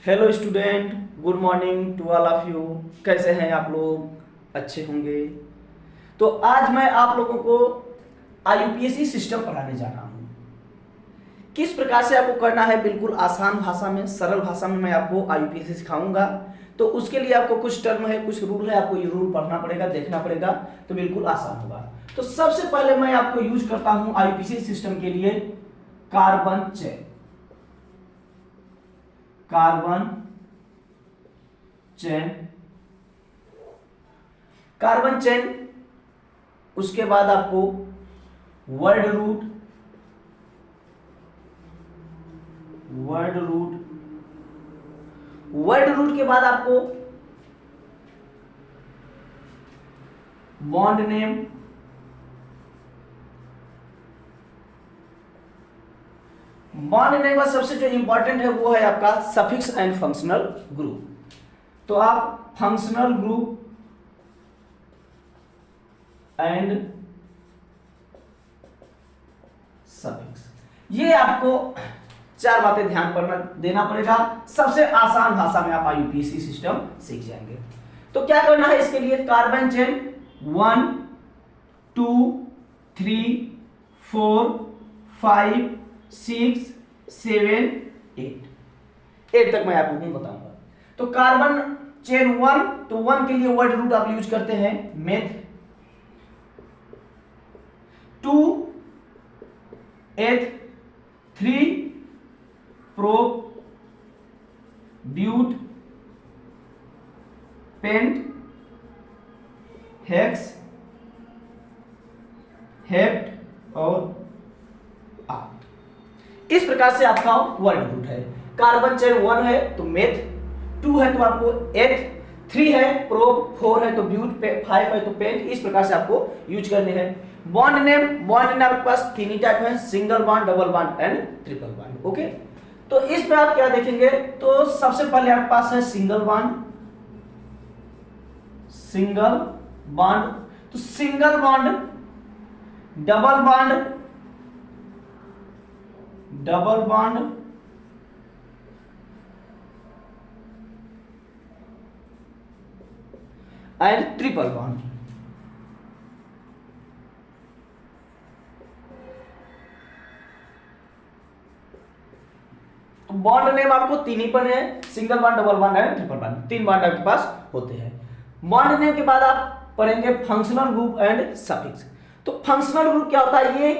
Hello student, good morning to all of you. कैसे हैं आप लोग? अच्छे होंगे। तो आज मैं आप लोगों को आईयूपीएसी सिस्टम पढ़ाने जा रहा हूँ। किस प्रकार से आपको करना है, बिल्कुल आसान भाषा में, सरल भाषा में मैं आपको आईयूपीएसी सिखाऊंगा। तो उसके लिए आपको कुछ टर्म है, कुछ रूल है, आपको ये रूल पढ़ना पड़ेगा, देखना पड़ेगा, तो बिल्कुल आसान होगा। तो सबसे पहले मैं आपको यूज करता हूँ आईयूपीएसी सिस्टम के लिए carbon chain. Carbon chain, carbon chain, उसके बाद आपको word root, word root, word root के बाद आपको बॉन्ड नेम, बॉन्ड नेम का सबसे जो इंपॉर्टेंट है वो है आपका सफिक्स एंड फंक्शनल ग्रुप। तो आप फंक्शनल ग्रुप एंड सफिक्स, ये आपको चार बातें ध्यान पर देना पड़ेगा। सबसे आसान भाषा में आप आईयूपीएसी सिस्टम सीख जाएंगे। तो क्या करना है इसके लिए, कार्बन चेन 1 2 3 4 5 6 7 8 तक मैं आपको बताऊंगा। तो कार्बन चेन 1, तो 1 के लिए वर्ड रूट आप यूज करते हैं meth, 2 eth, 3 prop, but, pent, hex, hept और आर्ट। इस प्रकार से आपका वर्ड रूट है। कार्बन चेन 1 है तो मेथ, 2 है तो आपको एथ, 3 है प्रोप, 4 है तो ब्यूट, 5 है तो पेंट। इस प्रकार से आपको यूज करने हैं। बॉन्ड नेम, बॉन्ड नेम आपके पास तीन ही टाइप है, single bond, double bond and triple bond. Okay, तो इसमें आप क्या देखेंगे, तो सबसे पहले आपके पास है सिंगल बॉन्ड, सिंगल बॉन्ड, तो single bond, double bond, double bond, and triple bond. Bond name आपको तीन ही पर है, single bond, double bond and triple bond, तीन बॉन्ड आपके पास होते हैं। बॉन्ड नेम के बाद आप पढ़ेंगे फंक्शनल ग्रुप एंड सफिक्स। तो फंक्शनल ग्रुप क्या होता है, ये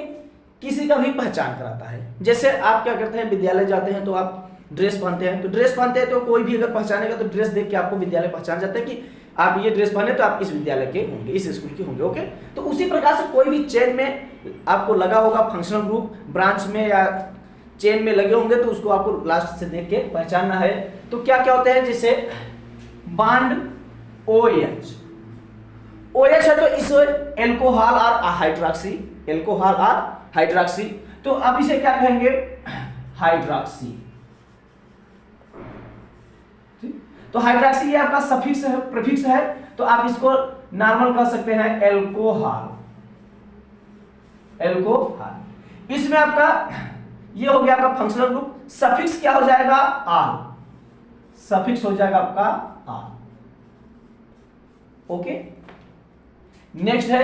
किसी का भी पहचान कराता है। जैसे आप क्या करते हैं, विद्यालय जाते हैं तो आप ड्रेस पहनते हैं, तो ड्रेस पहनते हैं तो कोई भी अगर पहचानेगा तो ड्रेस देख के आपको विद्यालय पहचान जाता है कि आप ये ड्रेस पहने तो आप इस विद्यालय के होंगे, इस स्कूल के होंगे। ओके, तो उसी प्रकार से कोई भी चेन में आपको लगा होगा फंक्शनल ग्रुप, ब्रांच में या चेन में लगे होंगे, तो उसको आपको लास्ट से देख के पहचानना है। तो क्या क्या होते हैं, जैसे बॉन्ड OH, OH है तो इस एल्कोहल और हाइड्रोक्सी, एल्कोहल और हाइड्रोक्सी, तो अब इसे क्या कहेंगे, हाइड्रोक्सी। तो हाइड्रोक्सी ये आपका सफिक्स है, प्रीफिक्स है, तो आप इसको नॉर्मल कह सकते हैं एल्कोहल, एल्कोहल। इसमें आपका ये हो गया आपका फंक्शनल ग्रुप। सफिक्स क्या हो जाएगा, आल, सफिक्स हो जाएगा आपका आल। ओके, नेक्स्ट है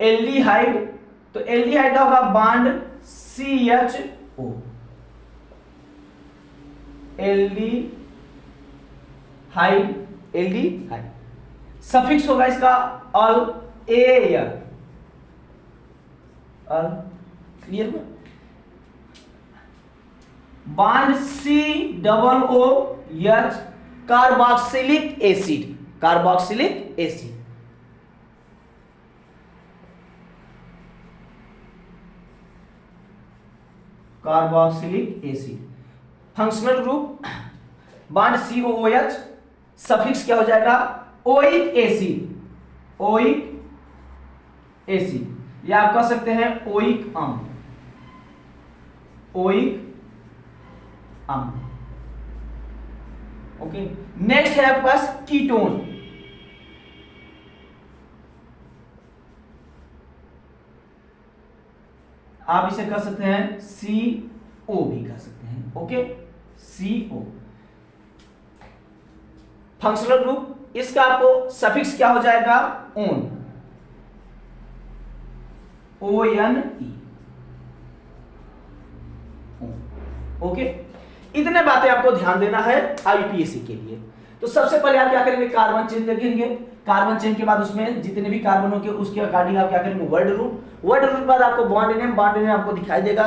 एल्डिहाइड, तो एल्डिहाइड का होगा bond CHO, aldehyde, aldehyde. Suffix होगा इसका अल, एयर, अल, क्लियर हुआ। Bond COOH, carboxylic acid, carboxylic acid. Carboxylic acid, functional group bond COOH, suffix क्या हो जाएगा, ओइक एसिड, ओइक एसिड, या आप कह सकते हैं ओइक अम्ल, ओइक अम्ल। ओके, नेक्स्ट है आपके पास कीटोन, आप इसे कह सकते हैं CO भी कह सकते हैं। ओके, CO, फंक्शनल ग्रुप, इसका आपको सफिक्स क्या हो जाएगा, ओन, ONE, ओके। इतने बातें आपको ध्यान देना है आईपीएससी के लिए। तो सबसे पहले आप क्या करेंगे, कार्बन चेन देखेंगे। कार्बन चेन के बाद उसमें जितने भी कार्बन होंगे उसके अकॉर्डिंग आप क्या करेंगे, वर्ड रूट। वर्ड रूट के बाद आपको बॉन्ड नेम आपको दिखाई देगा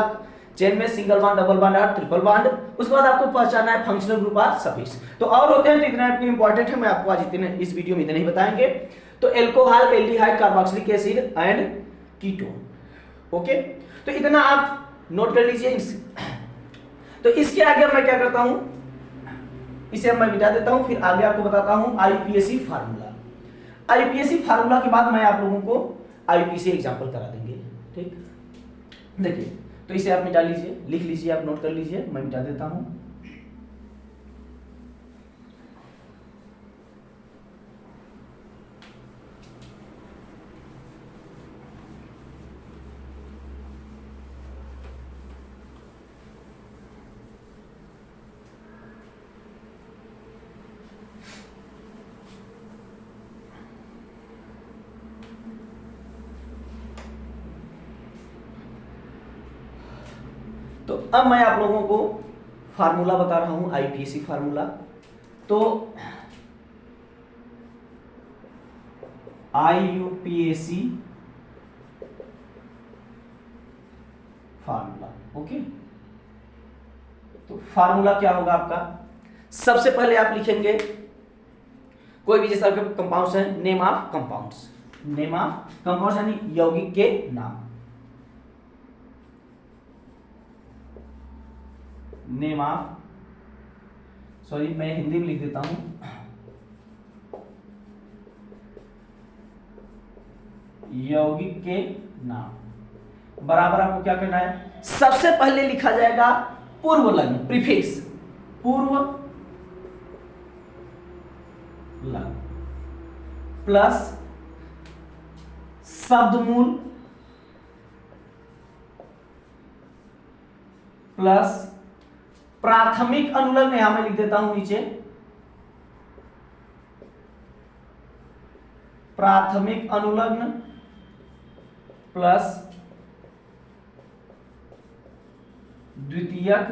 चेन में सिंगल बॉन्ड, डबल बॉन्ड और ट्रिपल बॉन्ड। उसके बाद आपको पहचानना है फंक्शनल ग्रुप और सफिक्स। तो और होते हैं तो इतना इंपॉर्टेंट है, मैं आपको आज इतने इस वीडियो में इतने ही बताएंगे। तो alcohol, aldehyde, carboxylic acid and ketone, okay. तो इतना आप नोट कर लीजिए। तो इसके आगे मैं क्या करता हूं, इसे मैं मिटा देता हूं, फिर आगे आपको बताता हूं आईपीएससी फार्मूला। आईपीएससी फार्मूला के बाद मैं आप लोगों को आईपीएससी एग्जांपल करा देंगे, ठीक। देखिए, तो इसे आप मिटा लीजिए, लिख लीजिए, आप नोट कर लीजिए, मैं मिटा देता हूं। तो अब मैं आप लोगों को फार्मूला बता रहा हूं, आईपीएससी फार्मूला। तो आईयूपीएससी फार्मूला, ओके। तो फार्मूला क्या होगा आपका, सबसे पहले आप लिखेंगे कोई भी जैसा कंपाउंड्स है, name of compounds, name of compounds यानी यौगिक के नाम, नेम ऑफ, सॉरी मैं हिंदी में लिख देता हूं, यौगिक के नाम बराबर आपको क्या करना है, सबसे पहले लिखा जाएगा पूर्व लग्न, प्रीफिक्स, पूर्व लग्न प्लस शब्दमूल प्लस प्राथमिक अनुलग्न, यहां मैं लिख देता हूं नीचे, प्राथमिक अनुलग्न प्लस द्वितीयक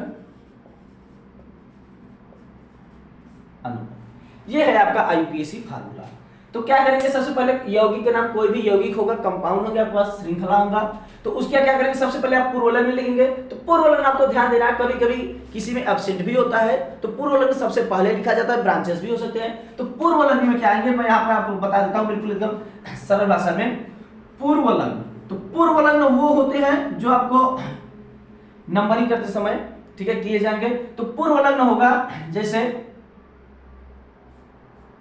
अनुलग्न। ये है आपका आईयूपीएससी फार्मूला। तो क्या करेंगे, सबसे पहले यौगिक के नाम, कोई भी यौगिक होगा, कंपाउंड होगा, आपके पास श्रृंखला होगा, तो उसका क्या करेंगे, सबसे पहले आप पूर्वलग्न लिखेंगे। तो पूर्वलग्न आपको ध्यान देना है, कभी कभी किसी में एब्सेंट भी होता है, तो पूर्वलग्न सबसे पहले लिखा जाता है, ब्रांचेस भी हो सकते हैं। तो पूर्वलग्न में क्या आएंगे, मैं यहाँ पर आपको बता देता हूँ बिल्कुल एकदम सरल भाषा में। पूर्वलग्न, तो पूर्वलग्न वो होते हैं जो आपको नंबरिंग करते समय, ठीक है, किए जाएंगे। तो पूर्वलग्न होगा जैसे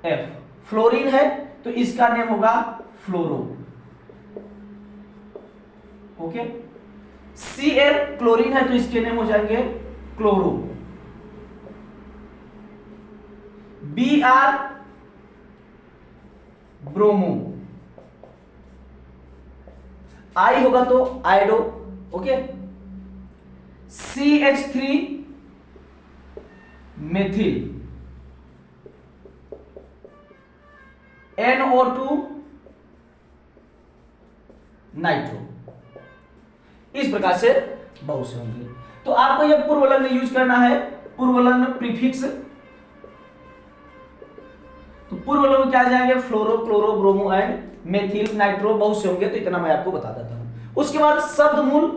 F फ्लोरीन है तो इसका नेम होगा फ्लोरो, ओके। Cl क्लोरीन है तो इसके नेम हो जाएंगे क्लोरो। Br ब्रोमो, I होगा तो iodo, okay. CH3 methyl, NO2 nitro. इस प्रकार से बहुत से होंगे। तो आपको यह पूर्वलग्न यूज करना है, पूर्वलग्न प्रीफिक्स। तो पूर्वलग्न क्या आ जाएंगे, fluoro, chloro, bromo and methyl, nitro, बहुत से होंगे, तो इतना मैं आपको बता देता हूं। उसके बाद शब्दमूल,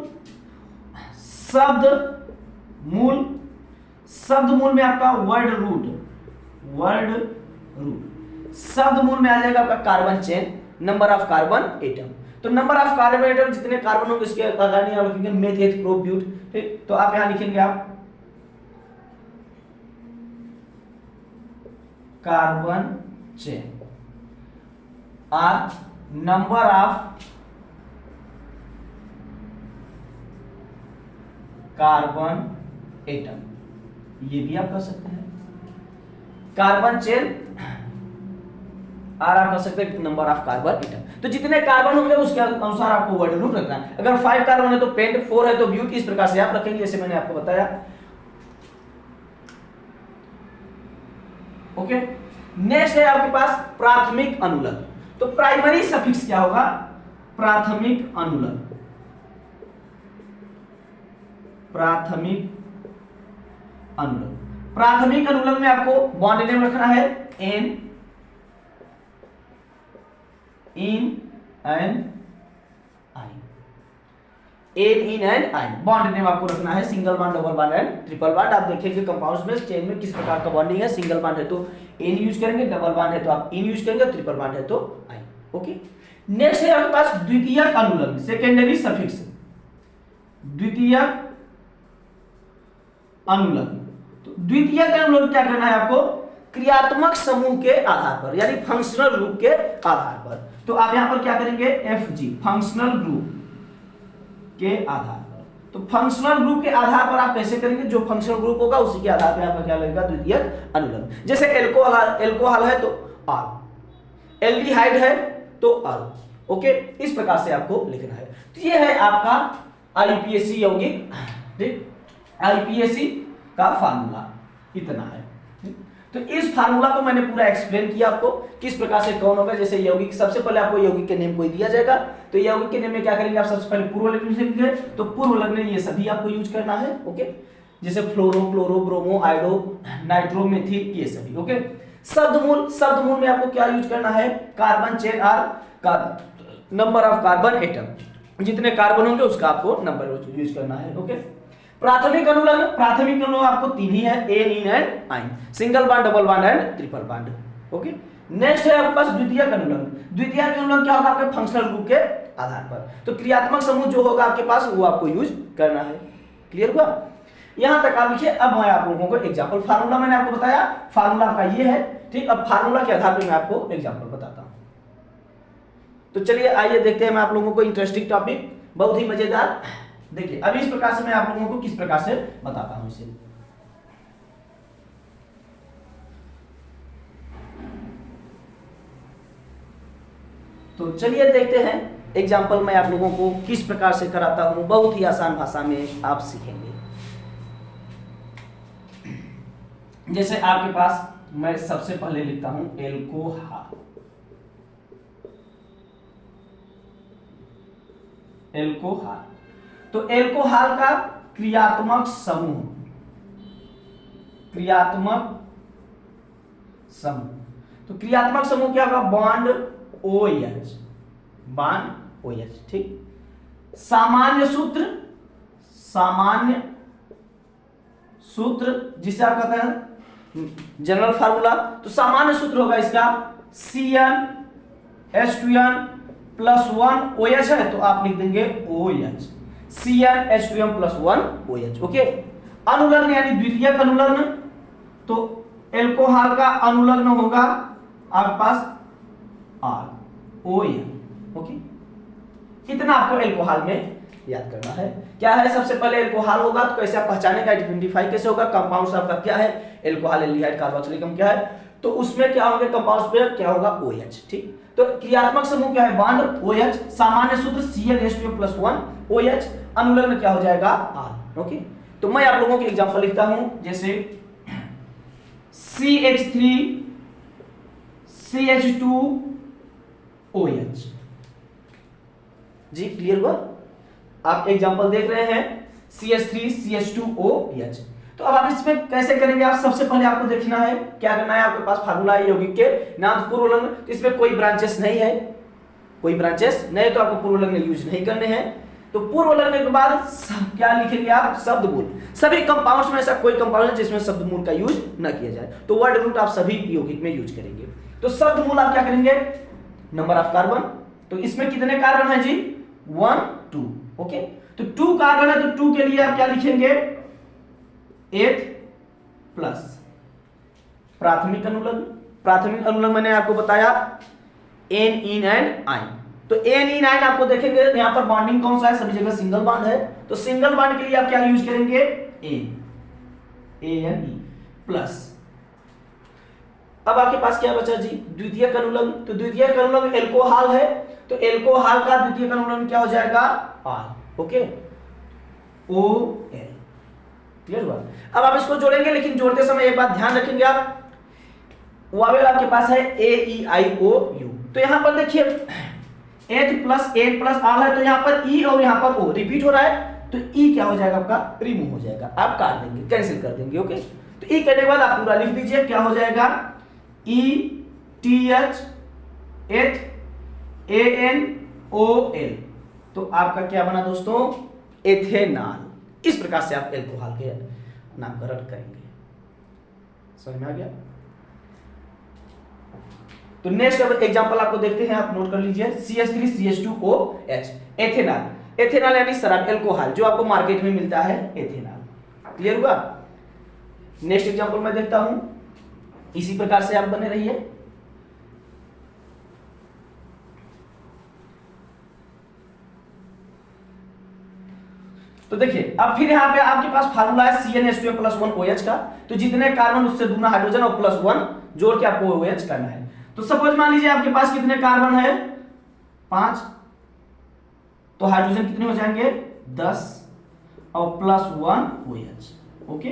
शब्दमूल, शब्दमूल में आपका वर्ड रूट, वर्ड रूट। शब्दमूल में आ जाएगा आपका carbon chain, number of carbon atom. तो नंबर ऑफ कार्बन एटम जितने कार्बन होंगे उसके अकॉर्डिंग आप लिखेंगे मेथ, एथ, प्रो, ब्यूट, ठीक। तो आप यहां लिखेंगे आप कार्बन चेन और नंबर ऑफ कार्बन एटम, ये भी आप कर सकते हैं। कार्बन चेन और आप कर सकते हैं नंबर ऑफ कार्बन एटम। तो जितने कार्बन होंगे उसके अनुसार आपको वर्ड रूट रखना है। अगर 5 कार्बन है तो पेंट, 4 है तो ब्यूट, इस प्रकार से आप रखेंगे जैसे मैंने आपको बताया, ओके। नेक्स्ट है आपके पास प्राथमिक अनुलग्न। तो प्राइमरी सफिक्स क्या होगा? प्राथमिक अनुलग्न। प्राथमिक अनुलग्न, प्राथमिक अनुलग्न में आपको बॉन्ड नेम रखना है एन, इन एंड आइन, एन इन एंड आइन। बॉन्ड नेम आपको रखना है single bond, double bond and triple bond. आप देखेंगे कंपाउंड्स में चेन में किस प्रकार का बॉन्डिंग है। सिंगल बॉन्ड है तो एन यूज करेंगे, डबल बॉन्ड है तो आप इन यूज करेंगे, ट्रिपल बॉन्ड है तो आइन। ओके, नेक्स्ट है आपके पास द्वितीयक अनुलग्न, सेकेंडरी सफिक्स। द्वितीयक अनुलग्न, तो द्वितीयक अनुलग्न क्या करना है आपको? क्रियात्मक समूह के आधार पर, यानी फंक्शनल ग्रुप के आधार पर। तो आप यहां पर क्या करेंगे? एफजी, फंक्शनल ग्रुप के आधार पर। तो फंक्शनल ग्रुप के आधार पर आप कैसे करेंगे? जो फंक्शनल ग्रुप होगा उसी के आधार पर आपका क्या लगेगा? द्वितीयक अनुलग्न। जैसे एल्कोहल है तो आल, एल्डिहाइड है तो आल। ओके, इस प्रकार से आपको लिखना है। तो ये है आपका आईपीएससी यौगिक, ठीक, आईपीएससी का फार्मूला इतना है। तो इस फार्मूला को मैंने पूरा एक्सप्लेन किया आपको किस प्रकार से कौन होगा। जैसे यौगिक, सबसे पहले आपको यौगिक के नेम कोई दिया जाएगा तो यौगिक के नेम में क्या करेंगे? आप सबसे पहले पूर्व लग्न लिखेंगे, तो पूर्व लग्न ये सभी आपको यूज करना है। ओके, जैसे fluoro, chloro, bromo, iodo, nitro, methyl, ये सभी। ओके, शब्दमूल, शब्दमूल में आपको क्या यूज करना है? कार्बन चेन आर का नंबर ऑफ कार्बन एटम, जितने कार्बन होंगे उसका आपको नंबर यूज करना है। ओके, प्राथमिक अनुलग्न, प्राथमिक अनुलग्न आपको तीन ही है, एन, इन एंड आइन, single bond, double bond and triple bond. Okay, next है आपके पास द्वितीयक अनुलग्न। द्वितीयक अनुलग्न क्या होगा? आपके फंक्शनल ग्रुप के आधार पर। तो क्रियात्मक समूह जो होगा आपके पास वो आपको यूज करना है। क्लियर हुआ? यहां तक आप लिखिए। अब मैं आप लोगों को एग्जांपल, फार्मूला मैंने आपको बताया, फार्मूला आपका ये है, ठीक। अब फार्मूला के आधार पर मैं आपको एग्जांपल बताता हूं। तो चलिए आइए देखते हैं मैं आप लोगों को इंटरेस्टिंग टॉपिक, बहुत ही मजेदार। देखिए अब इस प्रकार से मैं आप लोगों को किस प्रकार से बताता हूं इसे। तो चलिए देखते हैं एग्जांपल मैं आप लोगों को किस प्रकार से कराता हूं, बहुत ही आसान भाषा में आप सीखेंगे। जैसे आपके पास मैं सबसे पहले लिखता हूं एल्कोहल, एल्कोहल। तो एल्कोहल का क्रियात्मक समूह, क्रियात्मक समूह, तो क्रियात्मक समूह क्या होगा? बॉन्ड OH, बॉन्ड OH, ठीक। सामान्य सूत्र, सामान्य सूत्र जिसे आप कहते हैं जनरल फार्मूला, तो सामान्य सूत्र होगा इसका CnH2n +1 OH है तो आप लिख देंगे OH, CnH2n+1 OH। ओके, अनुलग्न यानी द्वितीयक अनुलग्न, तो एल्कोहल का अनुलग्न होगा आपके पास RON। ओके, इतना आपको एल्कोहल में याद करना है। क्या है? सबसे पहले एल्कोहल होगा तो कैसे आप पहचानेंगे, आइडेंटिफाई कैसे होगा? कंपाउंड्स आपका क्या है? एल्कोहल, एल्डिहाइड, कार्बोक्सिलिक अम्ल क्या है, तो उसमें क्या होंगे? कंपाउंड्स पे क्या होगा? OH, ठीक। तो क्रियात्मक समूह क्या है? बॉन्ड OH, सामान्य सूत्र CnH2n+1 OH, अनुलग्न क्या हो जाएगा? R। ओके, तो मैं आप लोगों के एग्जांपल लिखता हूं, जैसे CH3 CH2 OH। जी क्लियर हुआ? आप एग्जांपल देख रहे हैं CH3 CH2 OH। तो अब आप इसमें कैसे करेंगे? आप सबसे पहले आपको देखना है क्या करना है, आपके पास फार्मूला है यौगिक के नाम पूर्व लग्न, तो इसमें कोई ब्रांचेस नहीं है, कोई ब्रांचेस नहीं, तो आपको पूर्व लग्न यूज नहीं करने हैं। तो पूर्व लग्न के बाद क्या लिखेंगे आप? शब्दमूल। सभी कंपाउंड्स में ऐसा कोई कंपाउंड है जिसमें शब्दमूल का यूज न किया जाए, तो वर्ड रूट आप सभी यौगिक में यूज करेंगे। तो शब्दमूल आप क्या करेंगे? नंबर ऑफ कार्बन, तो इसमें कितने कार्बन है जी? 1 2। ओके, तो 2 कार्बन है तो 2 के लिए आप क्या लिखेंगे? 8+ प्राथमिक अनुलग्न। प्राथमिक अनुलग्न मैंने आपको बताया एन, इन एंड आइन। तो एन, इन, आइन आपको देखेंगे यहां पर बॉन्डिंग कौन सा है? सभी जगह सिंगल बॉन्ड है, तो सिंगल बॉन्ड के लिए आप क्या यूज करेंगे? ANE plus. अब आपके पास क्या बचा जी? द्वितीयक अनुलग्न। तो द्वितीयक अनुलग्न एल्कोहल है, तो एल्कोहल का द्वितीयक अनुलग्न क्या हो जाएगा? R। Okay, OL। क्लियर हुआ? अब आप इसको जोड़ेंगे, लेकिन जोड़ते समय एक बात ध्यान रखेंगे आप, वावेल आपके पास है ए ई आई ओ यू। तो यहां पर देखिए H plus N plus R है, तो यहां पर ई और यहां पर ओ रिपीट हो रहा है, तो ई क्या हो जाएगा आपका रिमूव हो जाएगा, आप काट देंगे, कैंसिल कर देंगे। ओके, तो ई करने के बाद आप पूरा लिख दीजिए, क्या हो जाएगा E T H A N O L. तो आपका क्या बना दोस्तों, एथेनॉल। इस प्रकार से आप एल्कोहल के नामकरण करेंगे। समझ में आ गया? तो नेक्स्ट एग्जांपल आपको देखते हैं, आप नोट कर लीजिए, CH3CH2OH एथेनॉल। एथेनॉल यानी शराब, एल्कोहल जो आपको मार्केट में मिलता है, एथेनॉल। क्लियर हुआ? नेक्स्ट एग्जांपल मैं देखता हूं, इसी प्रकार से आप बने रहिए। तो देखिए अब फिर यहाँ पे आपके पास फार्मूला है CnH2n+1OH का, तो जितने कार्बन उससे दूना हाइड्रोजन और +1 जोड़ के आपको OH करना है। तो सपोज मान लीजिए आपके पास कितने कार्बन है, 5, तो हाइड्रोजन कितने हो जाएंगे 10 और +1 OH। ओके,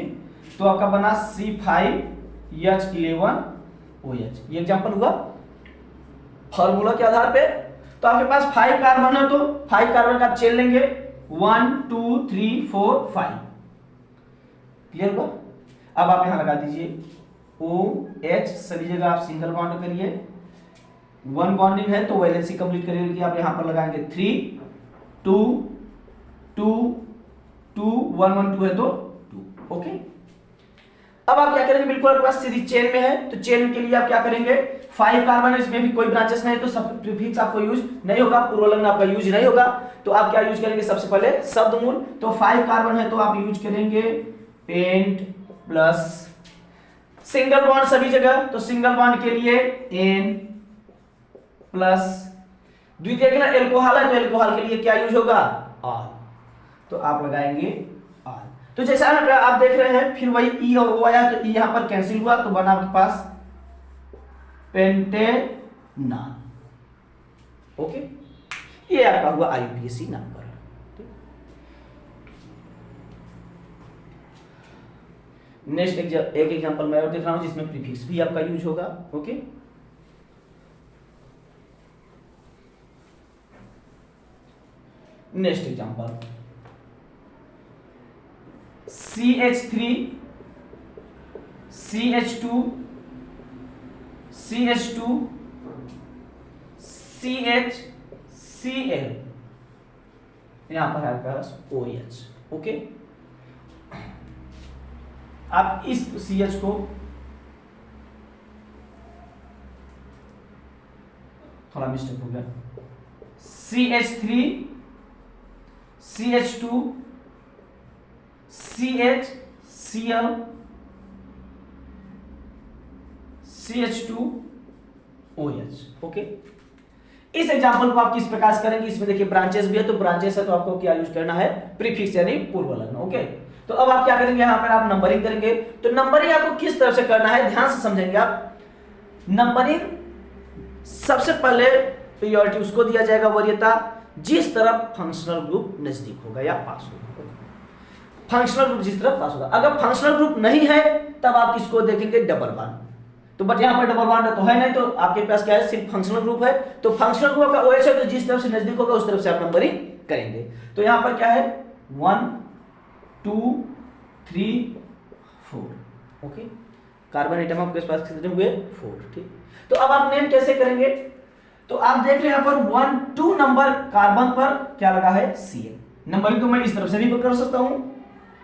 तो आपका बना C5H11OH। ये एग्जांपल हुआ फार्मूला के आधार पे। तो आपके पास 5 कार्बन है, तो 5 कार्बन का आप चेन लेंगे, 1 2 3 4 5। क्लियर हुआ? अब आप यहां लगा दीजिए OH, सभी जगह आप सिंगल बॉन्ड करिए, 1 बॉन्डिंग है तो वैलेंसी कंप्लीट करिए, आप यहां पर लगाएंगे 3 2 2 2 1 1 2 है तो 2। ओके, अब आप क्या करेंगे, बिल्कुल आपके पास सीधी चेन में है, तो चेन के लिए आप क्या करेंगे, 5 कार्बन है, इसमें भी कोई ब्रांचेस नहीं, तो सब प्रीफिक्स आपको यूज नहीं होगा, पूर्वलग्न आपका यूज नहीं होगा, तो आप क्या यूज करेंगे, सबसे पहले शब्दमूल। तो 5 कार्बन है तो आप यूज करेंगे पेंट प्लस सिंगल बॉन्ड सभी जगह, तो सिंगल बॉन्ड के लिए एन प्लस द्वितीयक ना एल्कोहल है, तो एल्कोहल के लिए क्या यूज होगा, आर, तो आप लगाएंगे आर। तो जैसा आप देख रहे हैं, फिर वही ई और ओ आया, तो ई यहां पर कैंसिल हुआ, तो बना आपके पास पेंटेनॉल। ओके, ये आपका हुआ IUPAC नामकरण। नेक्स्ट एक एग्जांपल मैं और देख रहा हूं जिसमें प्रीफिक्स भी आपका यूज होगा। Okay, next example CH3 CH2 CH2 CH Cl, यहां पर है आपका OH। ओके, आप इस CH को थोड़ा मिस्टेक हो गया, CH3 CH2 CH Cl CH2OH। Okay, इस एग्जांपल को आप किस प्रकार से करेंगे, इसमें देखिए ब्रांचेस भी है, तो ब्रांचेस है तो आपको क्या यूज करना है, प्रीफिक्स यानी पूर्वलग्न। ओके, तो अब आप क्या करेंगे, यहां पर आप नंबरिंग करेंगे। तो नंबरिंग आपको किस तरह से करना है, ध्यान से समझेंगे आप। नंबरिंग सबसे पहले प्रायोरिटी उसको दिया जाएगा, वरीयता जिस तरफ फंक्शनल ग्रुप नजदीक होगा या पास होगा। फंक्शनल ग्रुप जिस तरफ पास होगा, अगर फंक्शनल ग्रुप नहीं है तब आप किसको देखेंगे, डबल बॉन्ड। तो बट यहां पर डबल बॉन्ड तो है नहीं, तो आपके पास क्या है, सिर्फ फंक्शनल ग्रुप है, तो फंक्शनल ग्रुप का OH है, तो जिस तरफ से नजदीक होगा उस तरफ से आप नंबरिंग करेंगे। तो यहां पर क्या है 1 2 3 4। ओके, कार्बन एटम आपके पास कितने हुए, 4। ठीक, तो अब आप नेम कैसे करेंगे, तो आप देख रहे हैं यहां पर 1 2 नंबर कार्बन पर क्या लगा है, Cl। नंबरिंग तो मैं इस तरफ से भी कर सकता हूं,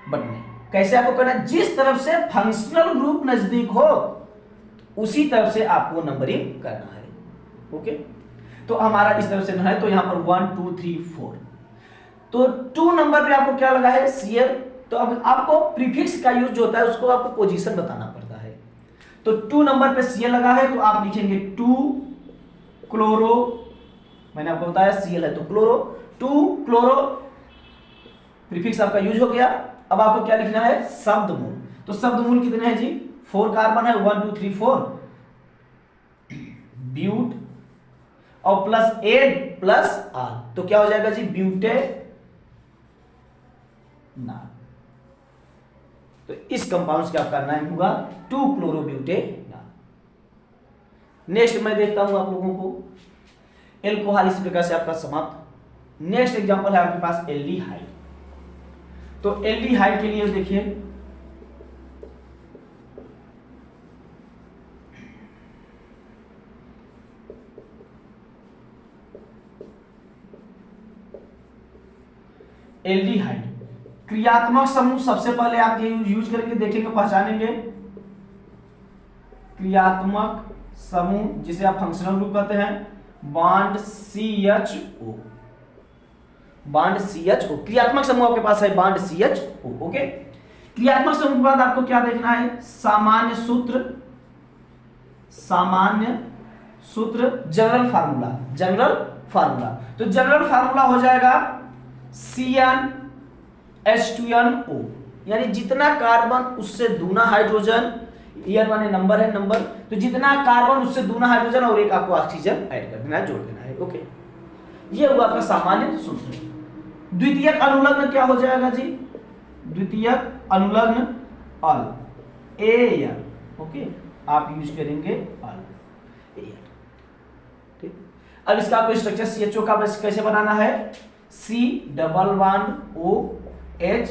बट नहीं, कैसे आपको करना है, जिस तरफ से फंक्शनल ग्रुप नजदीक हो उसी तरफ से आपको नंबरिंग करना है। ओके, तो हमारा इस तरफ से है, तो यहां पर 1 2 3 4, तो 2 नंबर पे आपको क्या लगा है, Cl। तो अब आपको प्रीफिक्स का यूज जो होता है उसको आपको पोजीशन बताना पड़ता है, तो 2 नंबर पे Cl लगा है, तो आप लिखेंगे 2 क्लोरो, मैंने आपको बताया Cl है तो क्लोरो, 2 क्लोरो, प्रीफिक्स आपका यूज हो गया। अब आपको क्या लिखना है, शब्दमूल। तो शब्दमूल कितने हैं जी, 4 कार्बन है, 1 2 3 4, ब्यूट और प्लस एन प्लस आर, तो क्या हो जाएगा जी, ब्यूटेनॉल। तो इस कंपाउंड का आपका नाम होगा 2 क्लोरोब्यूटेनॉल। नेक्स्ट मैं देखता हूं आप लोगों को एल्कोहल इस प्रकार से आपका समाप्त। नेक्स्ट एग्जांपल है आपके पास एल्डिहाइड। तो एल्डिहाइड के लिए देखिए एल्डिहाइड क्रियात्मक समूह सबसे पहले आप ये यूज करेंगे, देखेंगे, पहचानेंगे। क्रियात्मक समूह जिसे आप फंक्शनल ग्रुप कहते हैं, बॉन्ड CHO, बॉन्ड CHO क्रियात्मक समूह आपके पास है बॉन्ड CHO। ओके, क्रियात्मक समूह के बाद आपको क्या देखना है, सामान्य सूत्र, सामान्य सूत्र, जनरल फार्मूला, जनरल फार्मूला। तो जनरल फार्मूला हो जाएगा CnH2nO, यानी जितना कार्बन उससे दूना हाइड्रोजन, N माने नंबर है, नंबर, तो जितना कार्बन उससे दूना हाइड्रोजन और एक आपको ऑक्सीजन ऐड कर देना है, जोड़ देना है। ओके, ये हुआ आपका सामान्य सूत्र। द्वितीयक अनुलग्न क्या हो जाएगा जी, द्वितीयक अनुलग्न अल, AN। ओके, आप यूज करेंगे अल, AN। ठीक, अब इसका आपको स्ट्रक्चर CHO का कैसे बनाना है, C डबल बॉन्ड OH,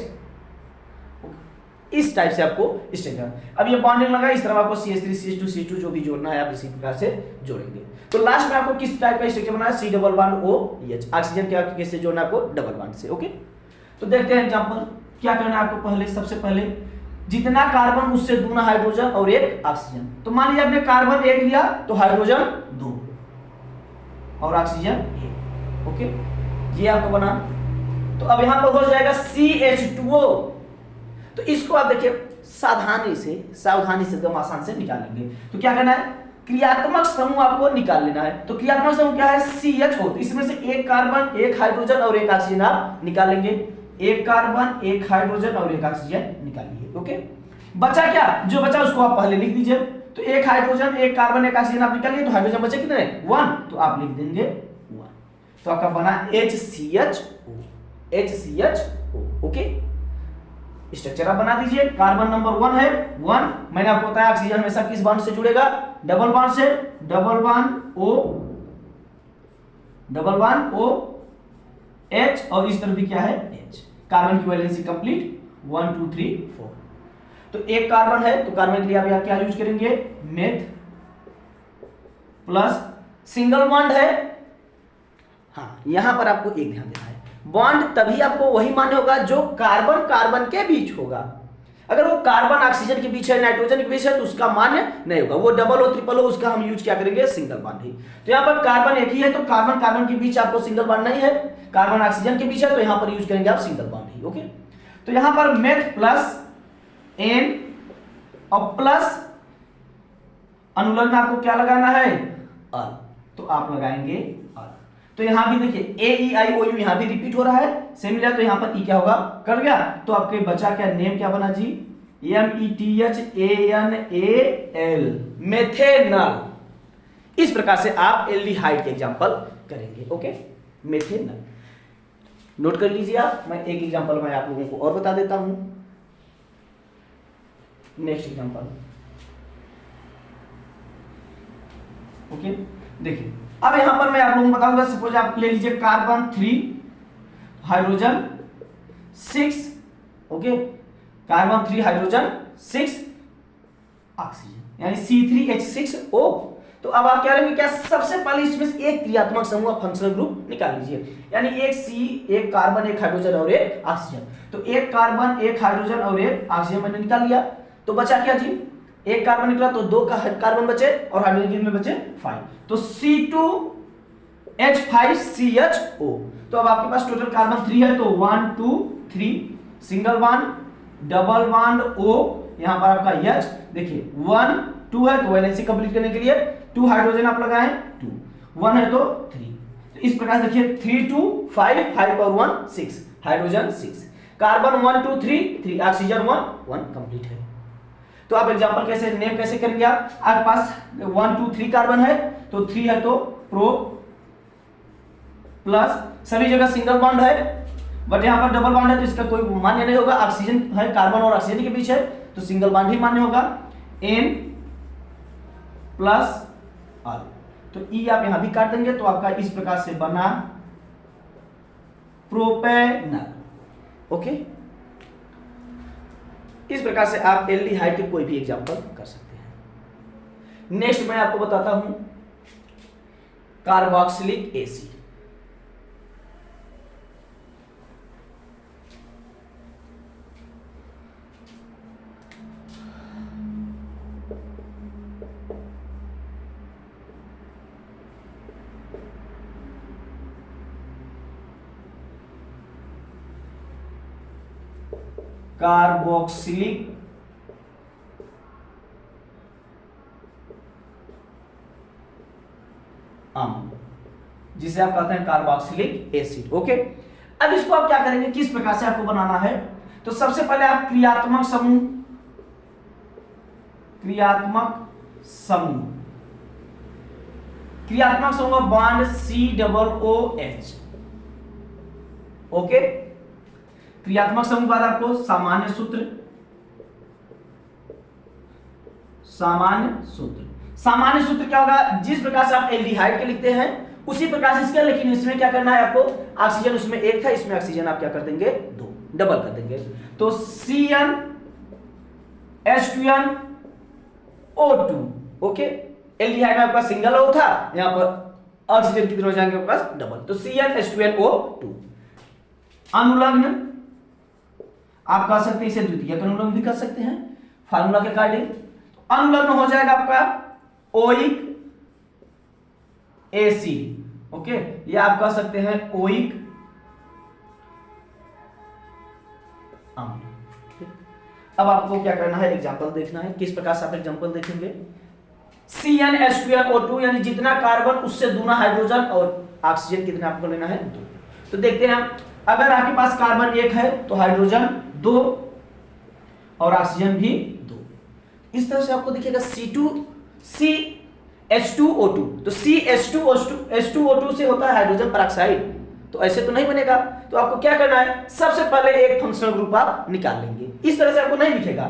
इस टाइप से आपको स्ट्रक्चर। अब ये बॉन्डिंग लगा, इस तरह आपको CH3 CH2 C2 जो भी जोड़ना है आप इसी प्रकार से जोड़ेंगे। तो लास्ट में आपको किस टाइप का स्ट्रक्चर बनाना है, C double bond OH, oxygen के कैसे जोड़ना है आपको, डबल बॉन्ड से। ओके, तो देखते हैं एग्जांपल। क्या करना है आपको, पहले सबसे पहले जितना कार्बन उससे दूना हाइड्रोजन और एक ऑक्सीजन। तो मान लीजिए आपने कार्बन 1 लिया तो हाइड्रोजन 2 और ऑक्सीजन 1। ओके, ये आपको बना। तो अब यहां पर हो जाएगा CH2O। तो इसको आप देखिए सावधानी से एकदम आसान से निकालेंगे। तो क्या करना है, क्रियात्मक समूह आपको निकाल लेना है। तो क्रियात्मक समूह क्या है, CHO। तो इसमें से एक कार्बन, एक हाइड्रोजन और एक ऑक्सीजन आप निकालेंगे। एक कार्बन, एक हाइड्रोजन और एक ऑक्सीजन निकालिए। ओके, बचा क्या, जो बचा उसको आप पहले लिख दीजिए। तो एक हाइड्रोजन, एक कार्बन, एक ऑक्सीजन आप निकालिए, तो हाइड्रोजन बचे कितने, 1, तो आप लिख देंगे 1। तो आपका बना HCHO, HCHO। ओके, स्ट्रक्चर आप बना दीजिए। कार्बन नंबर 1 है, 1। मैंने आपको बताया ऑक्सीजन हमेशा किस बॉन्ड से जुड़ेगा, डबल बॉन्ड से, double bond O, double bond OH, और इस तरफ भी क्या है, H। कार्बन की वैलेंसी कंप्लीट, 1 2 3 4। तो एक कार्बन है तो कार्बन के लिए आप क्या यूज करेंगे, मेथ प्लस सिंगल बॉन्ड है। हाँ, यहां पर आपको एक ध्यान देना है, बॉन्ड तभी आपको वही मान्य होगा जो कार्बन कार्बन के बीच होगा। अगर वो कार्बन ऑक्सीजन के बीच है, नाइट्रोजन के बीच है, तो उसका मान्य नहीं होगा। वो डबल हो, ट्रिपल हो, उसका हम यूज क्या करेंगे, सिंगल बॉन्ड ही। तो यहाँ पर कार्बन एक ही है तो कार्बन कार्बन के बीच आपको सिंगल बॉन्ड नहीं है, कार्बन ऑक्सीजन के बीच है तो यहाँ पर यूज करेंगे आप सिंगल बॉन्ड ही। ओके, तो यहाँ पर मेथ प्लस N और प्लस अनुलग्न आपको क्या लगाना है, अल, तो आप लगाएंगे अल। तो यहां भी देखिए AEIOU यहां भी रिपीट हो रहा है, सेम मिला, तो यहां पर E क्या होगा, कर गया। तो आपके बचा क्या, नेम क्या बना जी, METHANAL, मेथेनल। इस प्रकार से आप एल्डिहाइड के एग्जांपल करेंगे। ओके, मेथेनल नोट कर लीजिए आप। मैं एक एग्जांपल मैं आप लोगों को और बता देता हूं। Next example. ओके, देखिए अब यहां पर मैं आप लोगों को बताऊंगा। सपोज आप ले लीजिए carbon 3 hydrogen 6। Okay, carbon 3 hydrogen 6 oxygen, यानी C3H6O। तो अब आप क्या करेंगे, क्या सबसे पहले इसमें से एक क्रियात्मक समूह फंक्शनल ग्रुप निकाल लीजिए, यानी एक C, एक कार्बन, एक हाइड्रोजन और एक ऑक्सीजन। तो एक कार्बन, एक हाइड्रोजन और एक ऑक्सीजन मैंने निकाल लिया। तो बचा क्या जी, एक कार्बन निकला तो 2 कार्बन बचे और हाइड्रोजन में बचे 5, तो C2H5CHO। तो अब आपके पास टोटल कार्बन 3 है, तो 1 2 3 single bond, double bond O, यहां पर आपका H देखिए 1 2 है तो वैलेंसी कंप्लीट करने के लिए 2 हाइड्रोजन आप लगाएं, 2 1 है तो 3। तो इस प्रकार से देखिए 3 2 5 5 और 1 6, हाइड्रोजन 6, कार्बन 1 2 3 3, ऑक्सीजन 1 1 कंप्लीट है। तो आप एग्जांपल कैसे नेम कैसे करेंगे, आपके पास 1 2 3 कार्बन है तो 3 है तो प्रो प्लस, सभी जगह सिंगल बॉन्ड है बट यहां पर डबल बॉन्ड है तो इसका कोई मान्य नहीं होगा। ऑक्सीजन है, कार्बन और ऑक्सीजन के बीच है तो सिंगल बॉन्ड ही मान्य होगा। N plus all. तो ई आप यहां भी काट देंगे तो आपका इस प्रकार से बना प्रोपेनल। ओके, इस प्रकार से आप एल्डिहाइड के कोई भी एग्जांपल कर सकते हैं। नेक्स्ट मैं आपको बताता हूं कार्बोक्सिलिक एसिड। कार्बोक्सिलिक अम्ल, जिसे आप कहते हैं कार्बोक्सिलिक एसिड। ओके, अब इसको आप क्या करेंगे, किस प्रकार से आपको बनाना है। तो सबसे पहले आप क्रियात्मक समूह बॉन्ड COOH। ओके, क्रियात्मक समूह बाद आपको सामान्य सूत्र क्या होगा, जिस प्रकार से आप एल्डिहाइड के लिखते हैं उसी प्रकार से इसका, लेकिन इसमें क्या करना है आपको, ऑक्सीजन उसमें एक था, इसमें ऑक्सीजन आप क्या कर देंगे, 2, डबल कर देंगे। तो CnH2nO2। ओके, एल्डिहाइड में आपका सिंगल O था, यहां पर ऑक्सीजन कितने हो जाएंगे आपके पास, डबल। तो CnH2nO2। अनुलग्न आप कह सकते हैं, इसे द्वितीयक अनुलग्न भी कर सकते हैं फार्मूला के अकॉर्डिंग। अनुलग्न हो जाएगा आपका ओइक एसिड। ओके, या आप कह सकते हैं ओइक अम्ल। अब आपको क्या करना है, एग्जांपल देखना है। किस प्रकार से आप एग्जांपल देखेंगे, CnH2nO2 यानी जितना कार्बन उससे दूना हाइड्रोजन, और ऑक्सीजन कितना आपको लेना है, 2। तो देखते हैं, अगर आपके पास कार्बन 1 है तो हाइड्रोजन 2 और ऑक्सीजन भी 2। इस तरह से आपको दिखेगा CH2O2। तो CH2O2 से होता है हाइड्रोजन पेरोक्साइड, तो ऐसे तो नहीं बनेगा। तो आपको क्या करना है, सबसे पहले एक फंक्शनल ग्रुप आप निकाल लेंगे। इस तरह से आपको नहीं दिखेगा,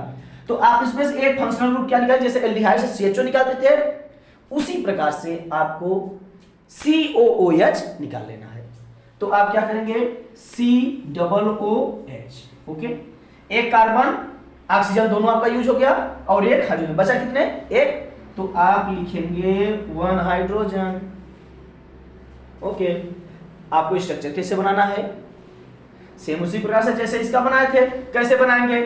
तो आप इसमें से एक फंक्शनल ग्रुप क्या निकाल, जैसे एल्डिहाइड से CHO निकालते थे, उसी प्रकार से आपको COOH निकाल लेना है। तो आप क्या करेंगे, COOH। ओके, एक कार्बन ऑक्सीजन दोनों आपका यूज हो गया और एक हाइड्रोजन, बचा कितने, एक। तो आप लिखेंगे 1 हाइड्रोजन। ओके, आपको स्ट्रक्चर कैसे बनाना है, सेम उसी प्रकार से जैसे इसका बनाए थे। कैसे बनाएंगे,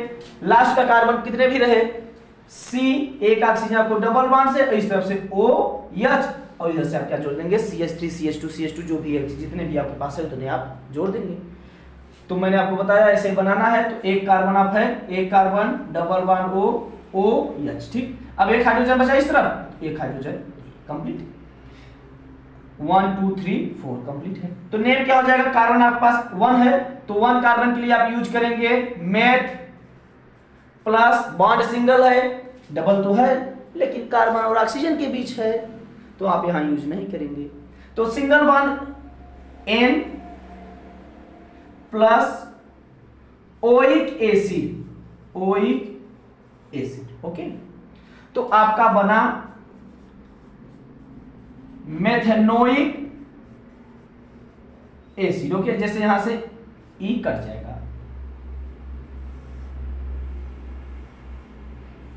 लास्ट का कार्बन कितने भी रहे, C, एक ऑक्सीजन आपको डबल बॉन्ड से, इस तरफ से OH, और इधर से आप क्या जोड़ देंगे, CH3 CH2 जो भी है, जितने भी आपके पास है उतने आप जोड़ देंगे। तो मैंने आपको बताया ऐसे बनाना है। तो एक कार्बन आप है, एक कार्बन डबल बॉन्ड OH, ठीक। अब एक हाइड्रोजन बचा इस तरफ, एक हाइड्रोजन, कंप्लीट। 1 2 3 4 कंप्लीट है। तो नेम क्या हो जाएगा, कार्बन आपके पास 1 है तो 1 कार्बन के लिए आप यूज करेंगे मेथ प्लस, बॉन्ड सिंगल है, डबल तो है लेकिन कार्बन और ऑक्सीजन के बीच है तो आप यहां यूज नहीं करेंगे। तो single bond N plus oic acid. Okay, तो आपका बना मेथेनोइक एसिड। ओके, जैसे यहां से ई कट जाएगा,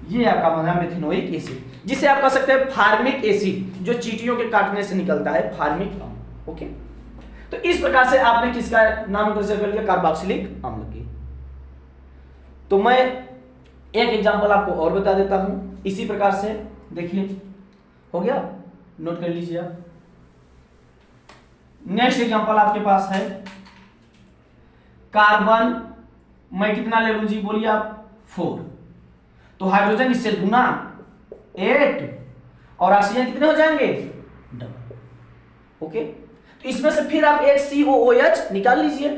ये आपका बना मेथेनोइक एसिड, जिसे आप कह सकते हैं फार्मिक एसिड, जो चींटियों के काटने से निकलता है, फार्मिक अम्ल। ओके, तो इस प्रकार से आपने किसका नाम कर लिया, कार्बोक्सिलिक अम्ल की। तो मैं एक एग्जांपल आपको और बता देता हूं इसी प्रकार से। देखिए, हो गया, नोट कर लीजिए आप। नेक्स्ट एग्जांपल आपके पास है कार्बन, मैं कितना ले लूं जी, बोलिए आप, 4। तो हाइड्रोजन इससे दूना 8 और ऑक्सीजन कितने हो जाएंगे, डबल। ओके, तो इसमें से फिर आप एक COOH निकाल लीजिए।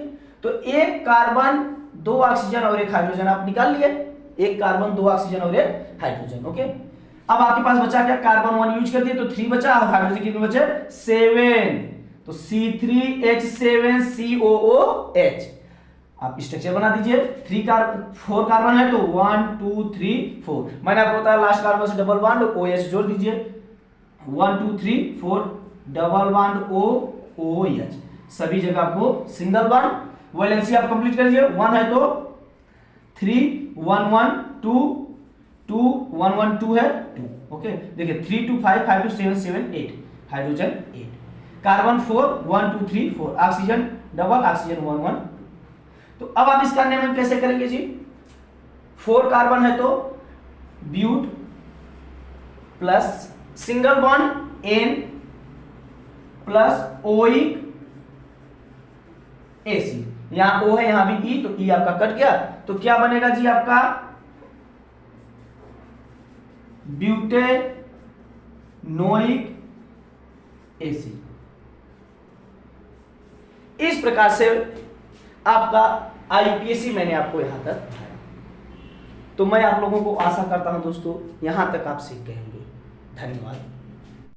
तो एक कार्बन 2 ऑक्सीजन और एक हाइड्रोजन आप निकाल लिए, एक कार्बन 2 ऑक्सीजन और एक हाइड्रोजन। ओके, अब आपके पास बचा क्या, कार्बन 1 यूज कर दिए तो 3 बचा, और हाइड्रोजन कितने बचे, 7। तो C3H7COOH। आप स्ट्रक्चर बना दीजिए। 4 कार्बन है तो 1 2 3 4। मैंने आपको बताया लास्ट कार्बन से डबल बॉन्ड OH जोड़ दीजिए। 1 2 3 4 डबल बॉन्ड O OH, सभी जगह आपको सिंगल बॉन्ड। वैलेंसी आप कंप्लीट करिए, 1 है तो 3 1 1 2 2 1 1 2 है 2। ओके, देखिए 3 2 5 5 2 7 7 8, hydrogen 8, carbon 4 1 2 3 4, oxygen double, oxygen 1 1। तो अब आप इसका नेम कैसे करेंगे जी? 4 कार्बन है तो but plus single bond N plus oic AC, यहां O है यहां भी E, तो E आपका कट गया, तो क्या बनेगा जी आपका ब्यूटेनोइक AC। इस प्रकार से आपका IUPAC मैंने आपको यहां तक पढ़ाया। तो मैं आप लोगों को आशा करता हूं दोस्तों यहां तक आप सीख गए होंगे। धन्यवाद।